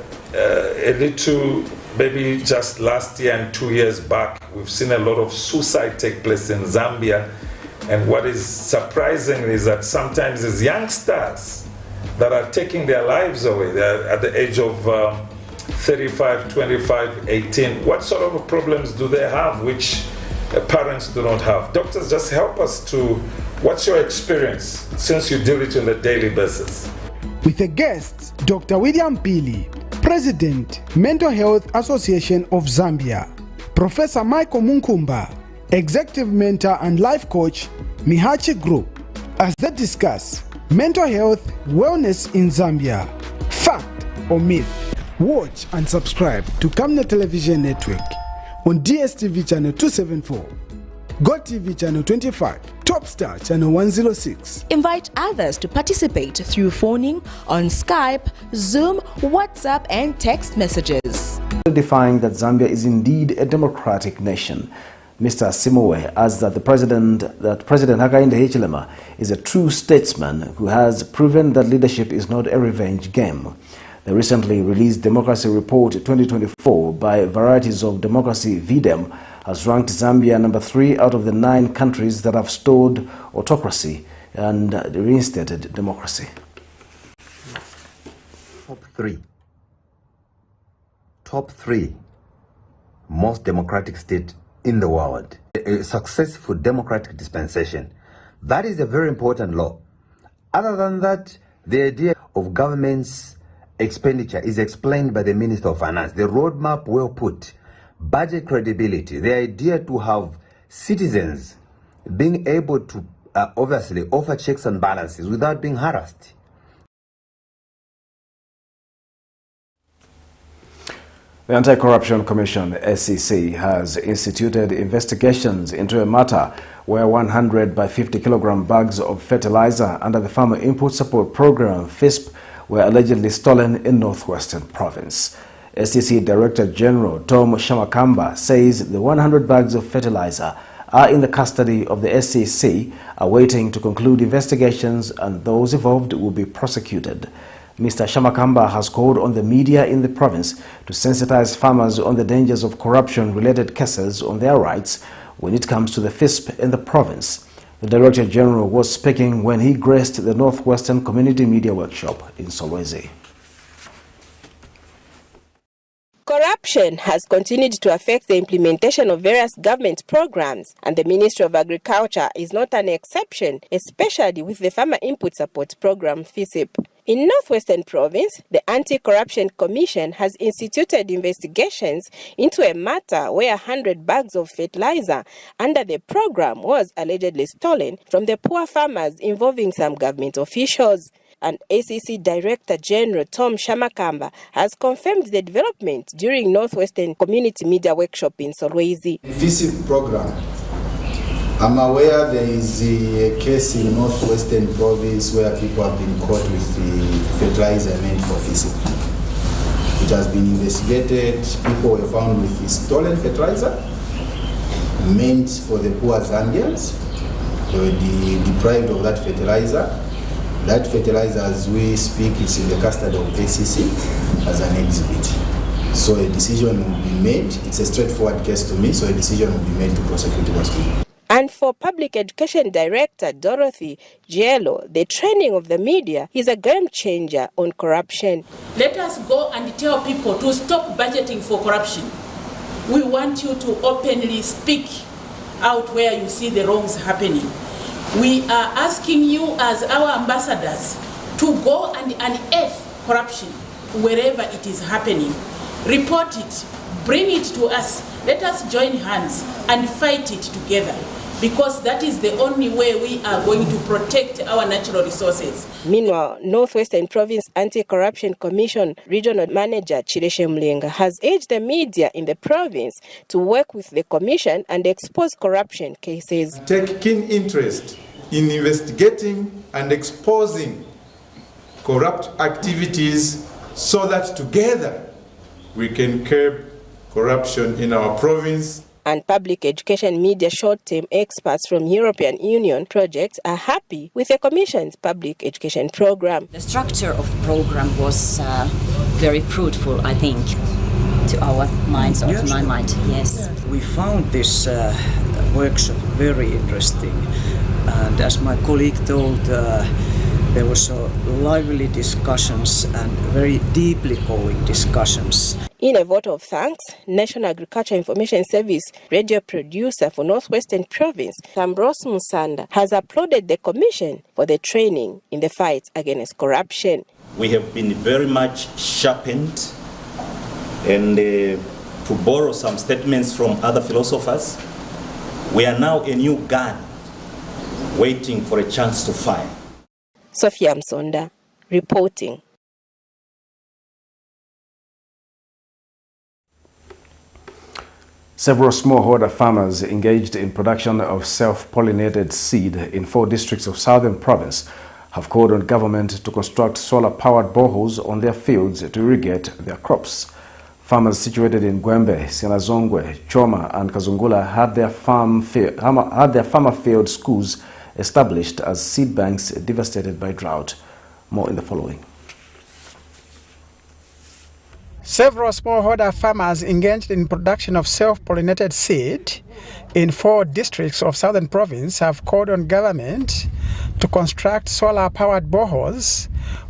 [SPEAKER 9] little maybe just last year and 2 years back, we've seen a lot of suicide take place in Zambia. And what is surprising is that sometimes it's youngsters that are taking their lives away. They're at the age of 35, 25, 18. What sort of problems do they have which parents do not have? Doctors, just help us to, what's your experience since you deal it on a daily basis?
[SPEAKER 8] With a guest, Dr. William Pili, President, Mental Health Association of Zambia, Professor Michael Munkumba, Executive Mentor and Life Coach, Mihachi Group, as they discuss mental health wellness in Zambia, fact or myth. Watch and subscribe to Camnet Television Network on DSTV channel 274, GoTV channel 25, Topstar channel 106.
[SPEAKER 23] Invite others to participate through phoning, on Skype, Zoom, WhatsApp, and text messages.
[SPEAKER 1] Defying that Zambia is indeed a democratic nation, Mr. Simowe adds that President Hakainde Hichilema is a true statesman who has proven that leadership is not a revenge game. The recently released Democracy Report 2024 by Varieties of Democracy VDEM has ranked Zambia number 3 out of the 9 countries that have restored autocracy and reinstated democracy.
[SPEAKER 7] Top three most democratic state in the world. A successful democratic dispensation. That is a very important law. Other than that, the idea of government's expenditure is explained by the Minister of Finance. The roadmap well put. Budget credibility. The idea to have citizens being able to obviously offer checks and balances without being harassed.
[SPEAKER 1] The Anti-Corruption Commission, SEC, has instituted investigations into a matter where 100 by 50 kilogram bags of fertilizer under the Farmer Input Support Program, FISP, were allegedly stolen in Northwestern Province. SEC Director General Tom Shamakamba says the 100 bags of fertilizer are in the custody of the SEC, awaiting to conclude investigations, and those involved will be prosecuted. Mr. Shamakamba has called on the media in the province to sensitize farmers on the dangers of corruption-related cases on their rights when it comes to the FISP in the province. The Director General was speaking when he graced the Northwestern Community Media Workshop in Solwezi.
[SPEAKER 10] Corruption has continued to affect the implementation of various government programs, and the Ministry of Agriculture is not an exception, especially with the Farmer Input Support Program, FISP. In Northwestern Province, the Anti-Corruption Commission has instituted investigations into a matter where 100 bags of fertilizer under the program was allegedly stolen from the poor farmers, involving some government officials. And ACC Director General Tom Shamakamba has confirmed the development during Northwestern Community Media Workshop in Solwezi.
[SPEAKER 13] FISP program. I'm aware there is a case in Northwestern Province where people have been caught with the fertilizer meant for FISP. It has been investigated. People were found with the stolen fertilizer meant for the poor Zambians. They were deprived of that fertilizer. That fertilizer, as we speak, is in the custody of ACC as an exhibit. So a decision will be made. It's a straightforward case to me, so a decision will be made to prosecute those people.
[SPEAKER 10] And for Public Education Director Dorothy Giello, the training of the media is a game changer on corruption.
[SPEAKER 24] Let us go and tell people to stop budgeting for corruption. We want you to openly speak out where you see the wrongs happening. We are asking you as our ambassadors to go and unearth corruption wherever it is happening. Report it, bring it to us. Let us join hands and fight it together, because that is the only way we are going to protect our natural resources.
[SPEAKER 10] Meanwhile, Northwestern Province Anti-Corruption Commission Regional Manager Chireshe Mlenga has urged the media in the province to work with the commission and expose corruption cases.
[SPEAKER 18] Take keen interest in investigating and exposing corrupt activities so that together we can curb corruption in our province.
[SPEAKER 10] And public education media short-term experts from European Union projects are happy with the Commission's public education program.
[SPEAKER 25] The structure of the program was very fruitful, I think.
[SPEAKER 6] to our minds, or
[SPEAKER 11] yes,
[SPEAKER 6] to my mind. Yes.
[SPEAKER 11] We found this workshop very interesting, and as my colleague told, there was lively discussions and very deeply going discussions.
[SPEAKER 10] In a vote of thanks, National Agriculture Information Service radio producer for Northwestern Province, Ambrose Musanda, has applauded the Commission for the training in the fight against corruption.
[SPEAKER 12] We have been very much sharpened, and to borrow some statements from other philosophers, we are now a new gun waiting for a chance to fire.
[SPEAKER 10] Sophia Msonda reporting.
[SPEAKER 1] Several smallholder farmers engaged in production of self-pollinated seed in 4 districts of Southern Province have called on government to construct solar-powered boreholes on their fields to irrigate their crops. Farmers situated in Gwembe, Sinazongwe, Choma and Kazungula had their farmer field schools established as seed banks devastated by drought. More in the following.
[SPEAKER 8] Several smallholder farmers engaged in production of self-pollinated seed in 4 districts of Southern Province have called on government to construct solar-powered boreholes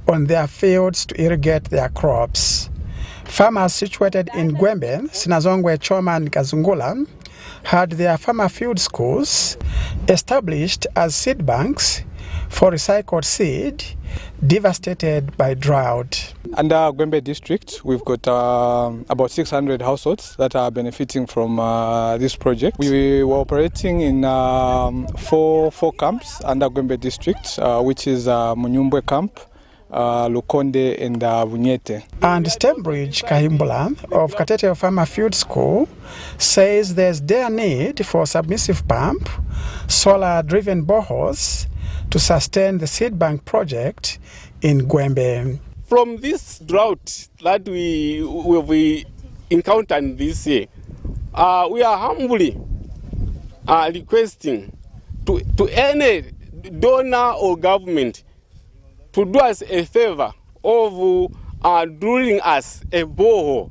[SPEAKER 8] on their fields to irrigate their crops. Farmers situated in Gwembe, Sinazongwe, Choma and Kazungula had their farmer field schools established as seed banks for recycled seed devastated by drought.
[SPEAKER 14] Under Gwembe district, we've got about 600 households that are benefiting from this project. We were operating in 4 camps under Gwembe district, which is Munyumbwe camp, Lukonde and Bunyete.
[SPEAKER 8] And Stembridge Kahimbula of Katete Farmer Field School says there's their need for submersive pump, solar-driven boreholes to sustain the seed bank project in Gwembe.
[SPEAKER 25] From this drought that we encountered this year, we are humbly requesting to any donor or government to do us a favor of drilling us a borehole,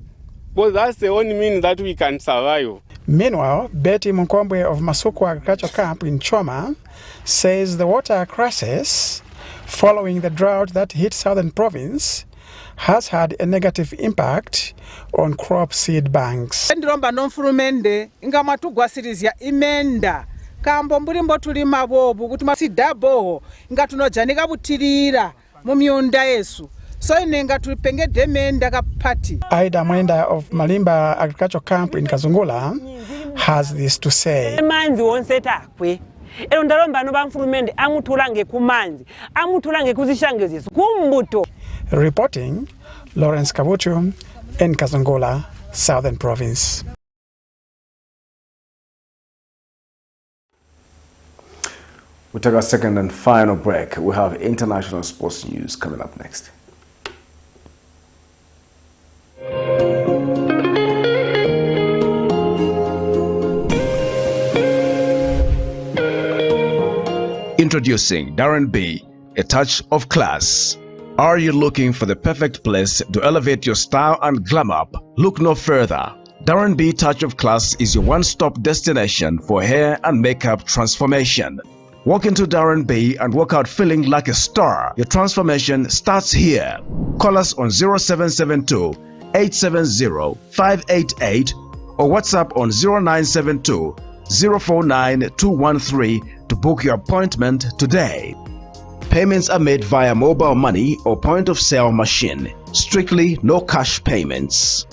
[SPEAKER 25] because that's the only means that we can survive.
[SPEAKER 8] Meanwhile, Betty Munkombwe of Masuku Agriculture Camp in Choma says the water crisis following the drought that hit Southern Province has had a negative impact on crop seed banks.
[SPEAKER 26] Ndiromba nomfurumende nga matugwasirizya imenda kambo mbulimbo tulima bobu kuti masidaboho nga tunojanika butirira mu myunda yesu so inenga tulipengede emenda kapati.
[SPEAKER 8] Aida Mwenda of Malimba Agriculture Camp in Kazungula has this to say.
[SPEAKER 27] Manzi wonse takwe ero ndaromba no bamfurumende amutulange kumanzi amutulange kuzishangeziso kumbuto.
[SPEAKER 8] Reporting, Lawrence Kabuchu in Kazungula, Southern Province.
[SPEAKER 1] We take our second and final break. We have international sports news coming up next. Introducing Darren B, a touch of class. Are you looking for the perfect place to elevate your style and glam up? Look no further. Darren B Touch of Class is your one-stop destination for hair and makeup transformation. Walk into Darren B and walk out feeling like a star. Your transformation starts here. Call us on 0772 870 588 or WhatsApp on 0972 049 213 to book your appointment today. Payments are made via mobile money or point-of-sale machine. Strictly no cash payments.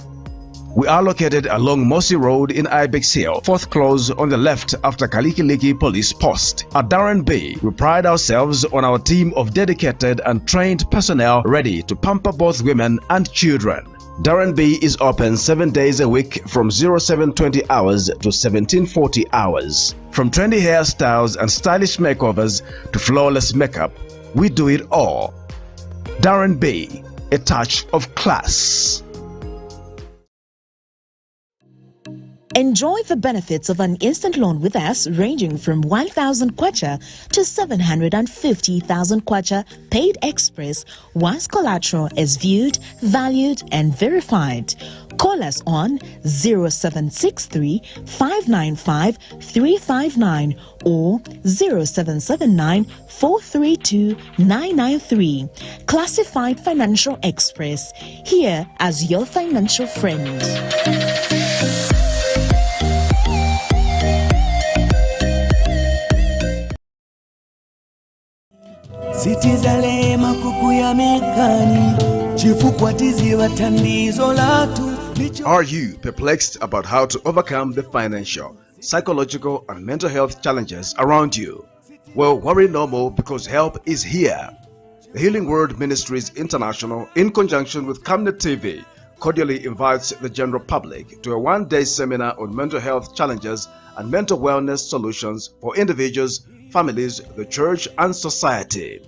[SPEAKER 1] We are located along Mossy Road in Ibex Hill, 4th close on the left after Kalikiliki Police Post. At Darren B, we pride ourselves on our team of dedicated and trained personnel ready to pamper both women and children. Darren B is open 7 days a week from 0720 hours to 1740 hours. From trendy hairstyles and stylish makeovers to flawless makeup, we do it all. Darren B, a touch of class.
[SPEAKER 28] Enjoy the benefits of an instant loan with us ranging from 1,000 kwacha to 750,000 kwacha paid express once collateral is viewed, valued and verified. Call us on 0763 595 359 or 0779 432 993. Classified Financial Express, here as your financial friend.
[SPEAKER 5] Sitizalema kukuya mekani chifukwatizi watandizo latu.
[SPEAKER 1] Are you perplexed about how to overcome the financial, psychological, and mental health challenges around you? Well, worry no more, because help is here. The Healing Word Ministries International, in conjunction with Camnet TV, cordially invites the general public to a one-day seminar on mental health challenges and mental wellness solutions for individuals, families, the church, and society.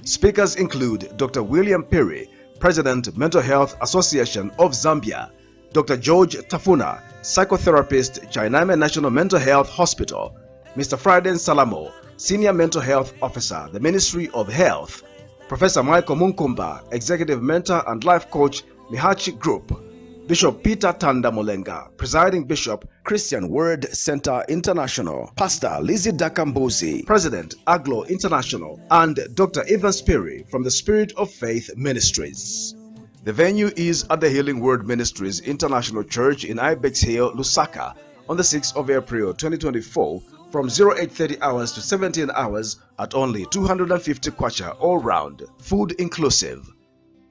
[SPEAKER 1] Speakers include Dr. William Perry, President, Mental Health Association of Zambia; Dr. George Tafuna, psychotherapist, Chainame National Mental Health Hospital; Mr. Friday Salamo, Senior Mental Health Officer, the Ministry of Health; Professor Michael Munkumba, Executive Mentor and Life Coach, Mihachi Group; Bishop Peter Tandamulenga, Presiding Bishop, Christian Word Center International; Pastor Lizzie Dakambuzi, President, Aglo International; and Dr. Evans Perry from the Spirit of Faith Ministries. The venue is at the Healing Word Ministries International Church in Ibex Hill, Lusaka, on the 6th of April 2024 from 0830 hours to 17 hours at only 250 kwacha all round, food inclusive.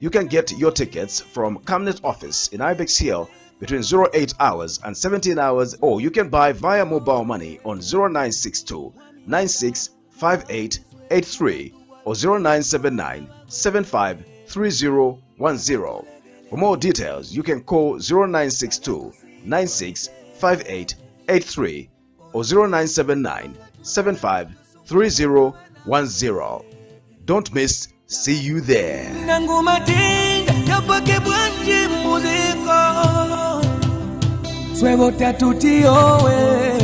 [SPEAKER 1] You can get your tickets from Camnet office in Ibex Hill between 08 hours and 17 hours, or you can buy via mobile money on 0962 965883 or 0979 753010. For more details, you can call 0962 965883 or 0979 753010. Don't miss. See you there.
[SPEAKER 5] Swego tatutiowe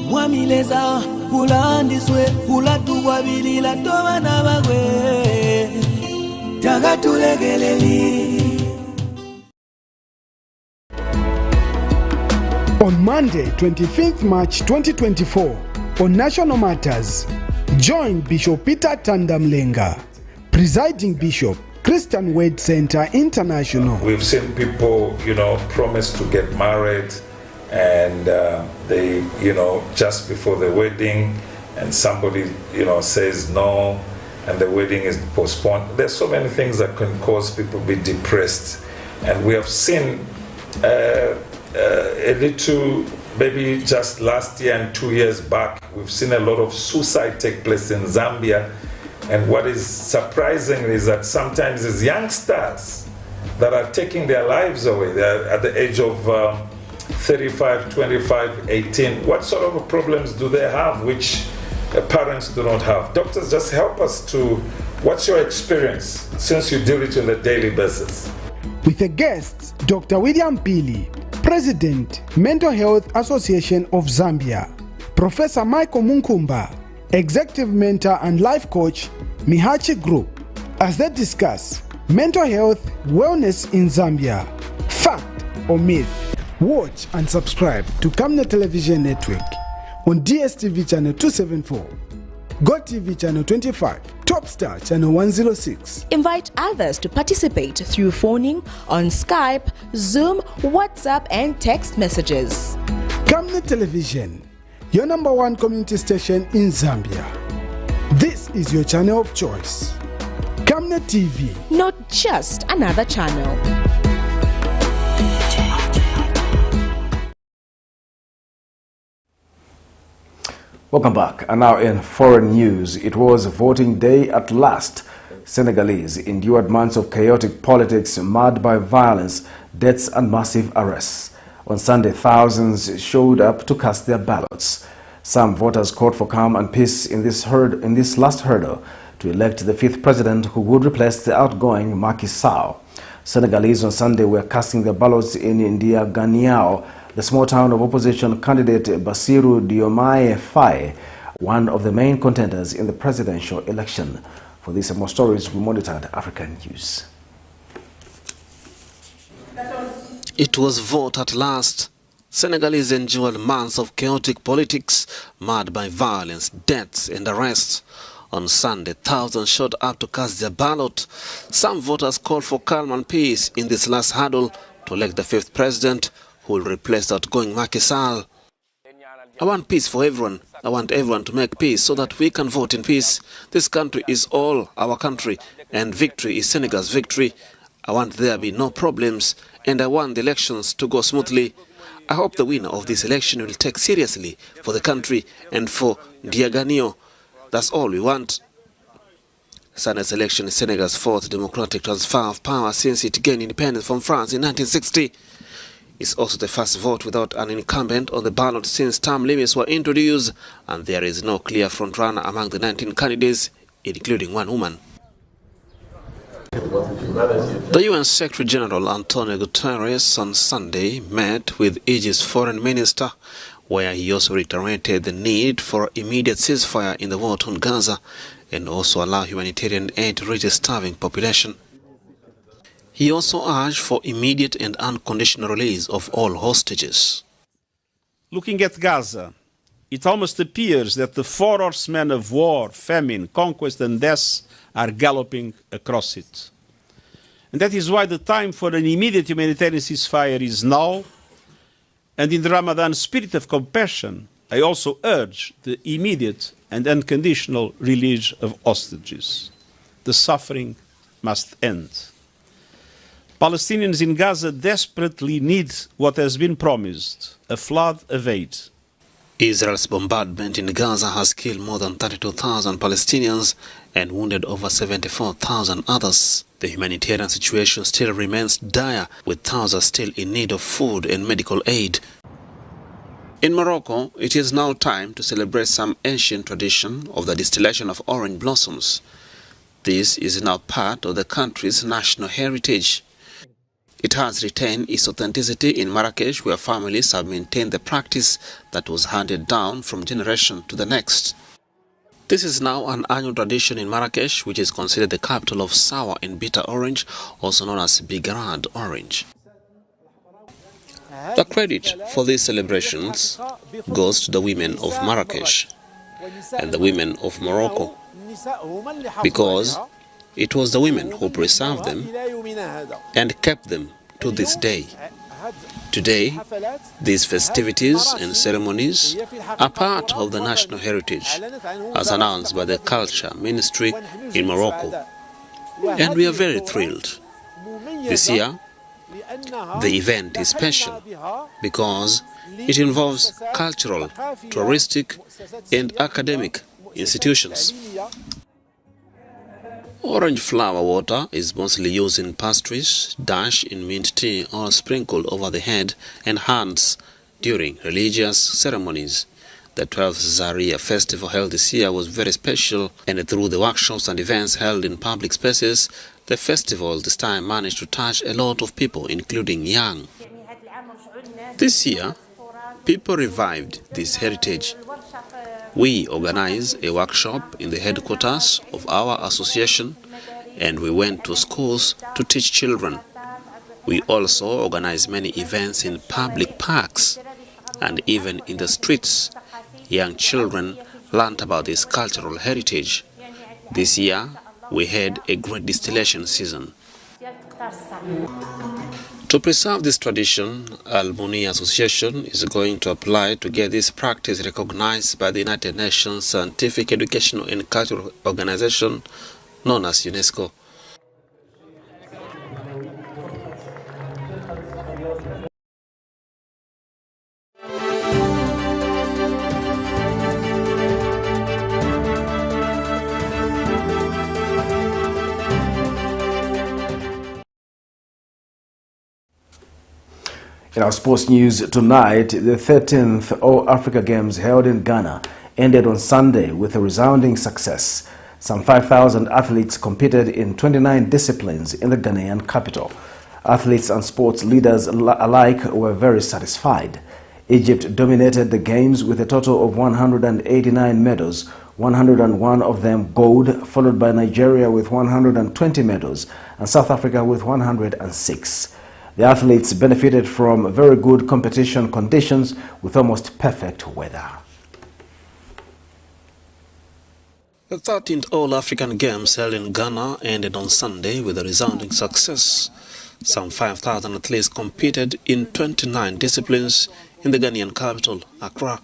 [SPEAKER 5] mwamileza kulandiswe kulatuwabilila toba nabagwe tagatulegeleli.
[SPEAKER 8] On Monday, 25th March 2024, on National Matters, join Bishop Peter Tandamlenga, Presiding Bishop, Christian Word Center International.
[SPEAKER 9] We've seen people, promise to get married, and they, just before the wedding, and somebody, says no, and the wedding is postponed. There's so many things that can cause people to be depressed, and we have seen a little, maybe just last year and 2 years back, we've seen a lot of suicide take place in Zambia. And what is surprising is that sometimes it's youngsters that are taking their lives away. They're at the age of 35, 25, 18. What sort of problems do they have which parents do not have? Doctors, just help us to, what's your experience since you deal it on a daily basis?
[SPEAKER 8] With the guests, Dr. William Pili, President, Mental Health Association of Zambia; Professor Michael Munkumba, Executive Mentor and Life Coach, Mihachi Group, as they discuss mental health wellness in Zambia. Fact or myth? Watch and subscribe to Camnet Television Network on DSTV Channel 274, GoTV Channel 25, Topstar Channel 106.
[SPEAKER 28] Invite others to participate through phoning on Skype, Zoom, WhatsApp, and text messages.
[SPEAKER 8] Camnet Television, your #1 community station in Zambia. This is your channel of choice. Camnet TV.
[SPEAKER 28] Not just another channel.
[SPEAKER 1] Welcome back. And now in foreign news, it was voting day at last. Senegalese endured months of chaotic politics marred by violence, deaths, and massive arrests. On Sunday, thousands showed up to cast their ballots. Some voters called for calm and peace in this last hurdle to elect the 5th president who would replace the outgoing Macky Sall. Senegalese on Sunday were casting their ballots in Ndiaganiao, the small town of opposition candidate Bassirou Diomaye Faye, one of the main contenders in the presidential election. For this and more stories, we monitored African News.
[SPEAKER 4] It was vote at last. Senegalese endured months of chaotic politics, marred by violence, deaths and arrests. On Sunday, thousands showed up to cast their ballot. Some voters called for calm and peace in this last hurdle to elect the fifth president who will replace the outgoing Macky Sall. I want peace for everyone. I want everyone to make peace so that we can vote in peace. This country is all our country, and victory is Senegal's victory. I want there be no problems, and I want the elections to go smoothly. I hope the winner of this election will take seriously for the country and for Diaganio. That's all we want. Sunday's election is Senegal's fourth democratic transfer of power since it gained independence from France in 1960. It's also the first vote without an incumbent on the ballot since term limits were introduced, and there is no clear frontrunner among the 19 candidates, including one woman. The UN Secretary General Antonio Guterres on Sunday met with Egypt's foreign minister, where he also reiterated the need for immediate ceasefire in the war torn Gaza and also allow humanitarian aid to reach a starving population. He also urged for immediate and unconditional release of all hostages.
[SPEAKER 15] Looking at Gaza, it almost appears that the four horsemen of war, famine, conquest and death are galloping across it. And that is why the time for an immediate humanitarian ceasefire is now. And in the Ramadan spirit of compassion, I also urge the immediate and unconditional release of hostages. The suffering must end. Palestinians in Gaza desperately need what has been promised, a flood of aid.
[SPEAKER 4] Israel's bombardment in Gaza has killed more than 32,000 Palestinians and wounded over 74,000 others. The humanitarian situation still remains dire, with thousands still in need of food and medical aid. In Morocco, it is now time to celebrate some ancient tradition of the distillation of orange blossoms. This is now part of the country's national heritage. It has retained its authenticity in Marrakesh, where families have maintained the practice that was handed down from generation to the next. This is now an annual tradition in Marrakesh, which is considered the capital of sour and bitter orange, also known as Bigarade orange. The credit for these celebrations goes to the women of Marrakesh and the women of Morocco, because it was the women who preserved them and kept them to this day. Today, these festivities and ceremonies are part of the national heritage, as announced by the Culture Ministry in Morocco. And we are very thrilled. This year, the event is special because it involves cultural, touristic, and academic institutions. Orange flower water is mostly used in pastries, dashed in mint tea, or sprinkled over the head and hands during religious ceremonies. The 12th Zaria festival held this year was very special, and through the workshops and events held in public spaces, the festival this time managed to touch a lot of people, including young. This year, people revived this heritage. We organized a workshop in the headquarters of our association, and we went to schools to teach children. We also organized many events in public parks and even in the streets. Young children learned about this cultural heritage. This year, we had a great distillation season. To preserve this tradition, Al-Muni Association is going to apply to get this practice recognized by the United Nations Scientific, Educational and Cultural Organization, known as UNESCO.
[SPEAKER 1] In our sports news tonight, the 13th All-Africa Games held in Ghana ended on Sunday with a resounding success. Some 5,000 athletes competed in 29 disciplines in the Ghanaian capital. Athletes and sports leaders alike were very satisfied. Egypt dominated the games with a total of 189 medals, 101 of them gold, followed by Nigeria with 120 medals and South Africa with 106. The athletes benefited from very good competition conditions with almost perfect weather.
[SPEAKER 4] The 13th All-African Games held in Ghana ended on Sunday with a resounding success. Some 5,000 athletes competed in 29 disciplines in the Ghanaian capital, Accra.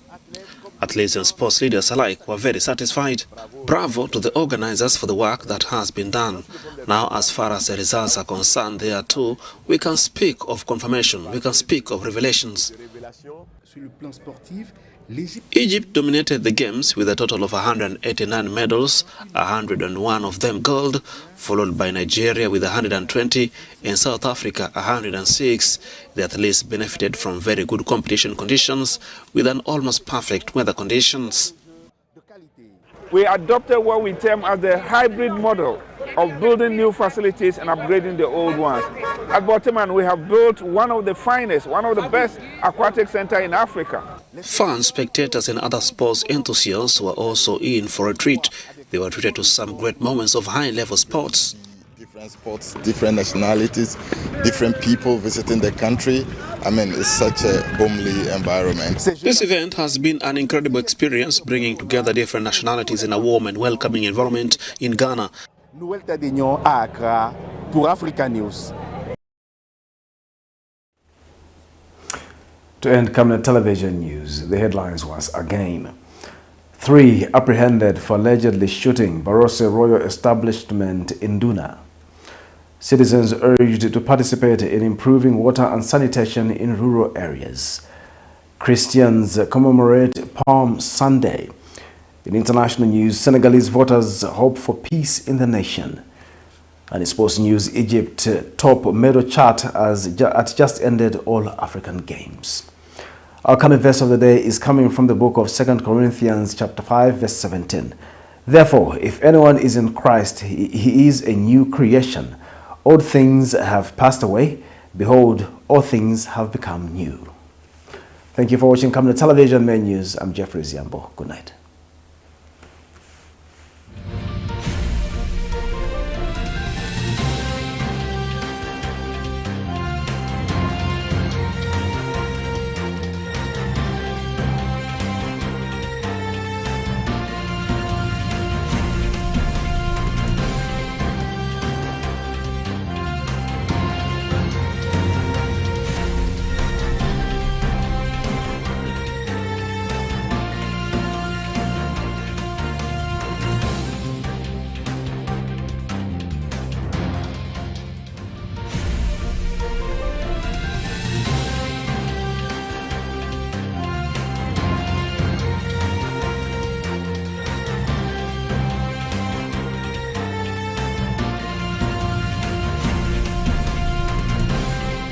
[SPEAKER 4] Athletes and sports leaders alike were very satisfied. Bravo to the organizers for the work that has been done. Now, as far as the results are concerned, there too, we can speak of confirmation, we can speak of revelations. Egypt dominated the games with a total of 189 medals, 101 of them gold, followed by Nigeria with 120 and South Africa 106. The athletes benefited from very good competition conditions with an almost perfect weather conditions.
[SPEAKER 2] We adopted what we term as the hybrid model of building new facilities and upgrading the old ones. At Boteman, we have built one of the finest, one of the best aquatic centers in Africa.
[SPEAKER 4] Fans, spectators and other sports enthusiasts were also in for a treat. They were treated to some great moments of high-level sports.
[SPEAKER 3] Different sports, different nationalities, different people visiting the country. I mean, it's such a homely environment.
[SPEAKER 4] This event has been an incredible experience, bringing together different nationalities in a warm and welcoming environment in Ghana.
[SPEAKER 16] Nouvelle-Tête à Accra pour Africa News.
[SPEAKER 1] To end Camnet television news, the headlines was again: 3 apprehended for allegedly shooting BAROTSE Royal Establishment in INDUNA. Citizens urged to participate in improving water and sanitation in rural areas. Christians commemorate Palm Sunday. In international news, Senegalese voters hope for peace in the nation. And in sports news, Egypt top medal chart at just ended All African Games. Our coming verse of the day is coming from the book of 2 Corinthians chapter 5 verse 17. Therefore, if anyone is in Christ, he is a new creation. Old things have passed away. Behold, all things have become new. Thank you for watching Camnet Television Main News. I'm Jeffrey Ziambo. Good night.